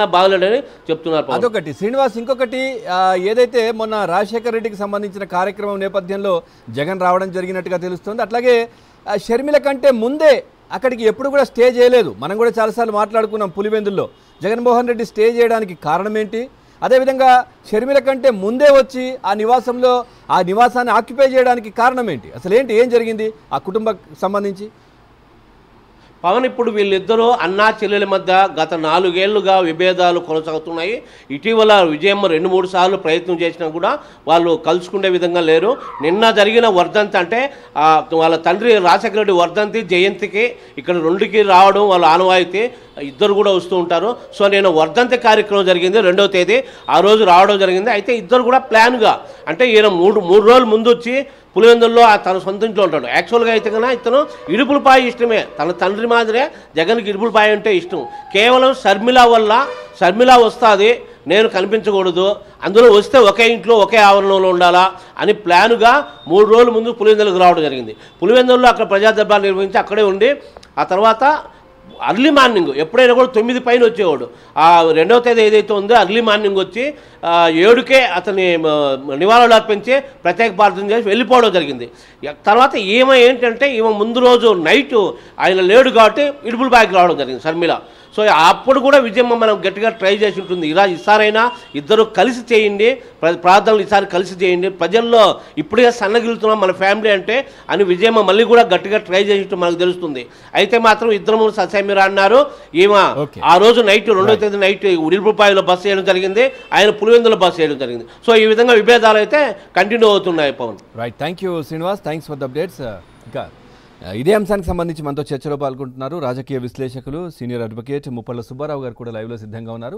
బాగలేడని చెప్తున్నారు. అదొకటి. శ్రీనివాస్, ఇంకొకటి ఏదైతే మొన్న రాజశేఖర్ రెడ్డికి సంబంధించిన కార్యక్రమం నేపథ్యంలో జగన్ రావడం జరిగినట్టుగా తెలుస్తుంది. అట్లాగే షర్మిల కంటే ముందే అక్కడికి ఎప్పుడు కూడా స్టే చేయలేదు. మనం కూడా చాలాసార్లు మాట్లాడుకున్నాం పులివెందుల్లో. జగన్మోహన్ రెడ్డి స్టే చేయడానికి కారణం ఏంటి? అదేవిధంగా షర్మిల కంటే ముందే వచ్చి ఆ నివాసాన్ని ఆక్యుపై చేయడానికి కారణం ఏంటి? అసలు ఏం జరిగింది ఆ కుటుంబం సంబంధించి? పవన్, ఇప్పుడు వీళ్ళిద్దరూ అన్నా చెల్లెల మధ్య గత 4 ఏళ్లుగా విభేదాలు కొనసాగుతున్నాయి. ఇటీవల విజయమ్మ 2-3 సార్లు ప్రయత్నం చేసినా కూడా వాళ్ళు కలుసుకునే విధంగా లేరు. నిన్న జరిగిన వర్ధంతి అంటే వాళ్ళ తండ్రి రాజశేఖర రెడ్డి వర్ధంతి జయంతికి ఇక్కడ 2కి రావడం వాళ్ళ ఆనవాయితీ, ఇద్దరు కూడా వస్తూ ఉంటారు. సో నేను వర్ధంతి కార్యక్రమం జరిగింది 2వ తేదీ, ఆ రోజు రావడం జరిగింది. అయితే ఇద్దరు కూడా ప్లాన్గా, అంటే ఈయన మూడు రోజుల ముందు వచ్చి పులివెందుల్లో తన సొంత ఇంట్లో ఉంటాడు. యాక్చువల్గా అయితే కన్నా ఇతను ఇడుపులపాయ ఇష్టమే, తన తండ్రి మాదిరే జగన్కి ఇడుపులపాయ అంటే ఇష్టం. కేవలం షర్మిల వస్తుంది, నేను కనిపించకూడదు, అందులో వస్తే ఒకే ఇంట్లో ఒకే ఆవరణంలో ఉండాలా అని ప్లానుగా 3 రోజుల ముందు పులివెందులకు రావడం జరిగింది. పులివెందుల్లో అక్కడ ప్రజా దర్బార్ నిర్వహించి అక్కడే ఉండి ఆ తర్వాత అర్లీ మార్నింగ్ ఎప్పుడైనా కూడా 9 పైన వచ్చేవాడు. ఆ 2వ తేదీ ఏదైతే ఉందో అర్లీ మార్నింగ్ వచ్చి 7కే అతని నివాళులు అర్పించి ప్రత్యేక ప్రార్థన చేసి వెళ్ళిపోవడం జరిగింది. తర్వాత ఏంటంటే ముందు రోజు నైటు ఆయన లేడు కాబట్టి ఇడుపులపాయకి రావడం జరిగింది షర్మిల. సో అప్పుడు కూడా విజయమ్మ మనం గట్టిగా ట్రై చేసి ఉంటుంది, ఈసారైనా ఇద్దరు కలిసి చేయండి, ప్రార్థనలు ఈసారి కలిసి చేయండి, ప్రజల్లో ఇప్పుడే సన్నగిలుతున్నాం మన ఫ్యామిలీ అంటే అని విజయమ్మ మళ్ళీ కూడా గట్టిగా ట్రై చేసి మనకు తెలుస్తుంది. అయితే మాత్రం ఇద్దరు ససేమిరా అన్నారు. ఆ రోజు నైట్ 2వ తేదీ నైట్ ఇడుపులపాయలో బస్సు చేయడం జరిగింది, ఆయన పులివెందులో బస్సు చేయడం జరిగింది. సో ఈ విధంగా విభేదాలు అయితే కంటిన్యూ అవుతున్నాయి. Pavan, right, thank you Srinivas, thanks for the updates. ఇంకా ఇదే అంశానికి సంబంధించి మనతో చర్చలో పాల్గొంటున్నారు రాజకీయ విశ్లేషకులు, సీనియర్ అడ్వకేట్ ముప్పళ్ళ సుబ్బారావు గారు కూడా లైవ్లో సిద్ధంగా ఉన్నారు.